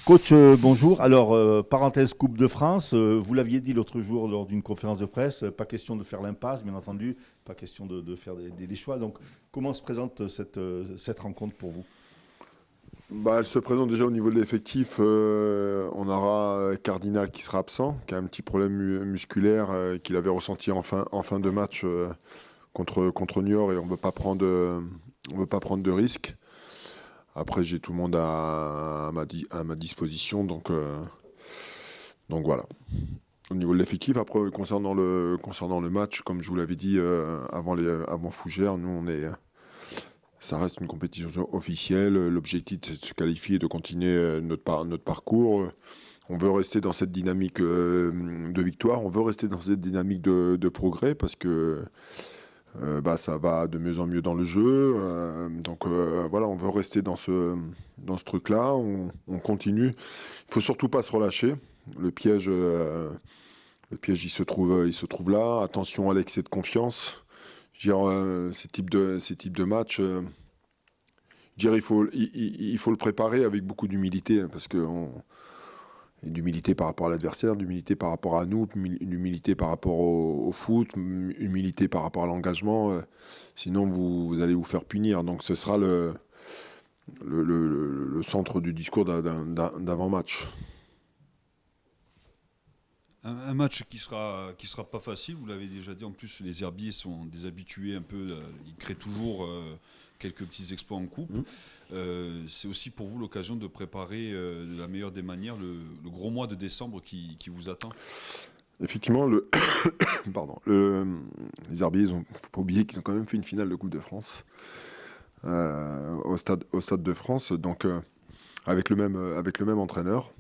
Coach, bonjour. Alors, parenthèse Coupe de France, vous l'aviez dit l'autre jour lors d'une conférence de presse, pas question de faire l'impasse, bien entendu, pas question de faire des choix. Donc, comment se présente cette rencontre pour vous? Elle se présente déjà au niveau de l'effectif. On aura Cardinal qui sera absent, qui a un petit problème musculaire qu'il avait ressenti en fin de match contre Niort et on veut pas prendre de risques. Après, j'ai tout le monde à ma disposition, donc voilà. Au niveau de l'effectif, après, concernant le match, comme je vous l'avais dit avant Fougères, nous, ça reste une compétition officielle. L'objectif, c'est de se qualifier et de continuer notre parcours. On veut rester dans cette dynamique de victoire. On veut rester dans cette dynamique de progrès parce que ça va de mieux en mieux dans le jeu. Voilà, on veut rester dans ce truc-là. On continue. Il faut surtout pas se relâcher. Le piège, euh, le piège, il se trouve là. Attention à l'excès de confiance. Je veux dire, ces types de matchs. Je dirais, il faut le préparer avec beaucoup d'humilité, hein, parce que d'humilité par rapport à l'adversaire, d'humilité par rapport à nous, d'humilité par rapport au foot, humilité par rapport à l'engagement. Sinon, vous allez vous faire punir. Donc, ce sera le centre du discours d'avant-match. Un match qui sera pas facile, vous l'avez déjà dit. En plus, les Herbiers sont des habitués un peu. Ils créent toujours quelques petits exploits en coupe. Mm. C'est aussi pour vous l'occasion de préparer de la meilleure des manières le gros mois de décembre qui vous attend. Effectivement, pardon, les Herbiers, il ne faut pas oublier qu'ils ont quand même fait une finale de Coupe de France au stade de France, donc avec le même entraîneur.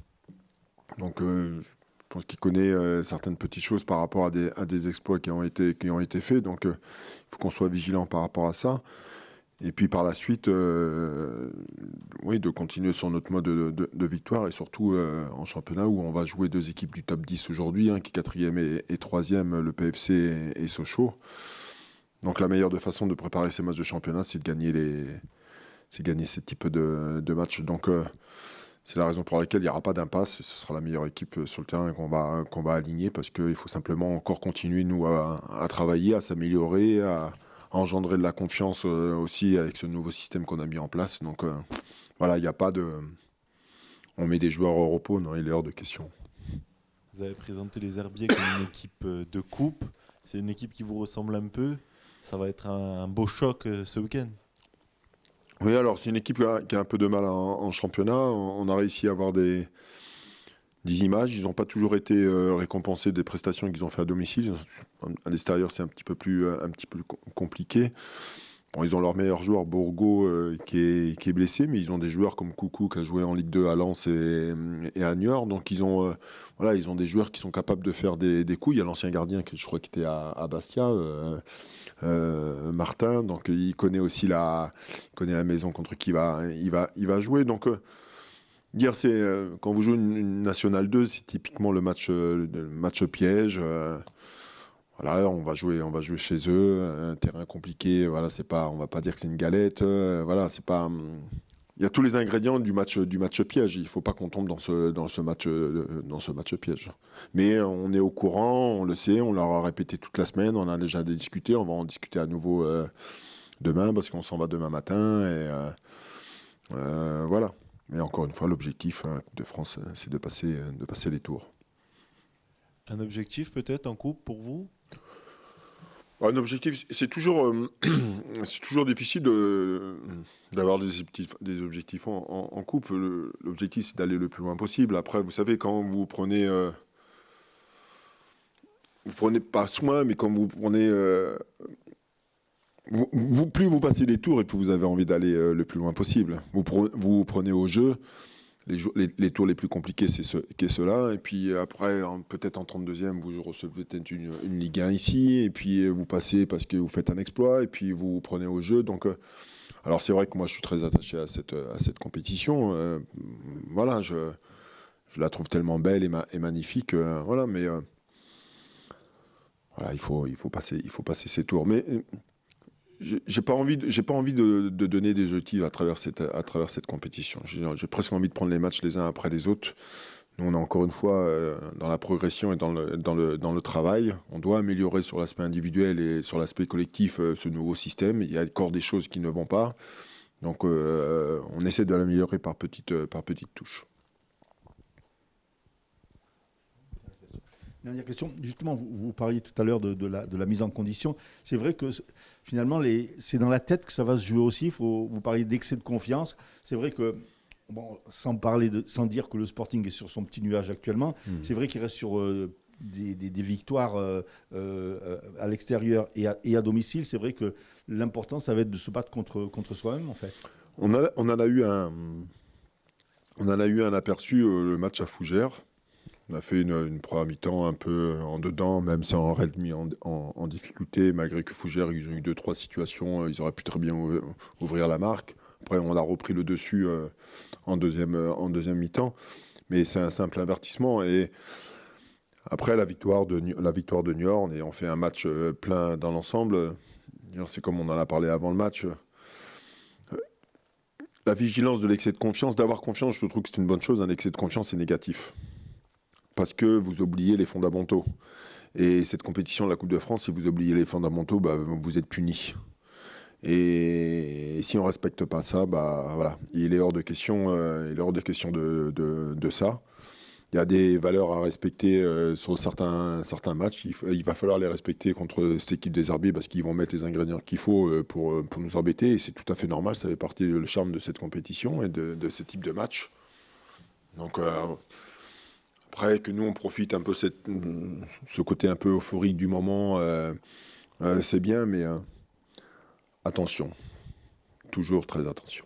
Donc, je pense qu'il connaît certaines petites choses par rapport à des exploits qui ont été faits. Donc, il faut qu'on soit vigilant par rapport à ça. Et puis, par la suite, oui, de continuer sur notre mode de victoire et surtout en championnat où on va jouer deux équipes du top 10 aujourd'hui, qui est quatrième et troisième, le PFC et Sochaux. Donc, la meilleure façon de préparer ces matchs de championnat, c'est gagner ce type de matchs. Donc, c'est la raison pour laquelle il n'y aura pas d'impasse. Ce sera la meilleure équipe sur le terrain qu'on va aligner parce qu'il faut simplement encore continuer, nous, à travailler, à s'améliorer, à engendrer de la confiance aussi avec ce nouveau système qu'on a mis en place. Donc voilà, il n'y a pas de. On met des joueurs au repos, non, il est hors de question. Vous avez présenté les Herbiers comme une équipe de coupe. C'est une équipe qui vous ressemble un peu. Ça va être un beau choc ce week-end. Oui, alors c'est une équipe qui a un peu de mal en championnat. On a réussi à avoir des images. Ils n'ont pas toujours été récompensés des prestations qu'ils ont fait à domicile. À l'extérieur, c'est un petit peu compliqué. Bon, ils ont leur meilleur joueur, Bourgo, qui est blessé, mais ils ont des joueurs comme Coucou, qui a joué en Ligue 2 à Lens et à Niort. Donc, voilà, ils ont des joueurs qui sont capables de faire des coups. Il y a l'ancien gardien, je crois, qui était à Bastia, Martin. Donc, il connaît la maison contre qui il va jouer. Donc, dire, quand vous jouez une Nationale 2, c'est typiquement le match piège. Voilà, on va jouer chez eux, un terrain compliqué. Voilà, on va pas dire que c'est une galette. Voilà, c'est pas. Il y a tous les ingrédients du match piège. Il faut pas qu'on tombe dans ce match piège. Mais on est au courant, on le sait, on leur a répété toute la semaine, on a déjà discuté, on va en discuter à nouveau demain parce qu'on s'en va demain matin voilà. Mais encore une fois, l'objectif de France, c'est de passer les tours. Un objectif peut-être en coupe pour vous? Un objectif, c'est toujours difficile d'avoir des objectifs en couple. L'objectif, c'est d'aller le plus loin possible. Après, vous savez, quand vous prenez pas soin, mais quand vous prenez, plus vous passez les tours et plus vous avez envie d'aller le plus loin possible. Vous prenez au jeu. Les tours les plus compliqués, c'est ceux-là. Et puis après, peut-être en 32e, vous recevez peut-être une Ligue 1 ici. Et puis vous passez parce que vous faites un exploit. Et puis vous prenez au jeu. Donc, alors c'est vrai que moi, je suis très attaché à cette compétition. Voilà, je la trouve tellement belle et magnifique. Voilà, mais voilà, il faut passer ces tours. Mais J'ai pas envie de donner des objectifs à travers cette compétition. J'ai presque envie de prendre les matchs les uns après les autres. Nous, on est encore une fois dans la progression et dans le travail. On doit améliorer sur l'aspect individuel et sur l'aspect collectif ce nouveau système. Il y a encore des choses qui ne vont pas. Donc, on essaie de l'améliorer par petites touches. Dernière question. Justement, vous parliez tout à l'heure de la mise en condition. C'est vrai que finalement, c'est dans la tête que ça va se jouer aussi. Vous parliez d'excès de confiance. C'est vrai que, bon, sans dire que le Sporting est sur son petit nuage actuellement, c'est vrai qu'il reste sur des victoires à l'extérieur et à domicile. C'est vrai que l'important, ça va être de se battre contre soi-même, en fait. On en a eu un aperçu le match à Fougères. On a fait une première mi-temps un peu en dedans, même sans Rennes mis en difficulté, malgré que Fougères, ils ont eu 2-3 situations, ils auraient pu très bien ouvrir la marque. Après, on a repris le dessus en deuxième mi-temps, mais c'est un simple avertissement. Et après, la victoire de Niort, et on fait un match plein dans l'ensemble. C'est comme on en a parlé avant le match. La vigilance de l'excès de confiance, d'avoir confiance, je trouve que c'est une bonne chose. Un excès de confiance est négatif. Parce que vous oubliez les fondamentaux. Et cette compétition de la Coupe de France, si vous oubliez les fondamentaux, vous êtes punis. Et si on ne respecte pas ça, voilà, il est hors de question, de ça. Il y a des valeurs à respecter sur certains matchs. Il va falloir les respecter contre cette équipe des Herbiers parce qu'ils vont mettre les ingrédients qu'il faut pour nous embêter. Et c'est tout à fait normal, ça fait partie du charme de cette compétition et de ce type de match. Donc... Après, que nous, on profite un peu ce côté un peu euphorique du moment, c'est bien, mais attention. Toujours très attention.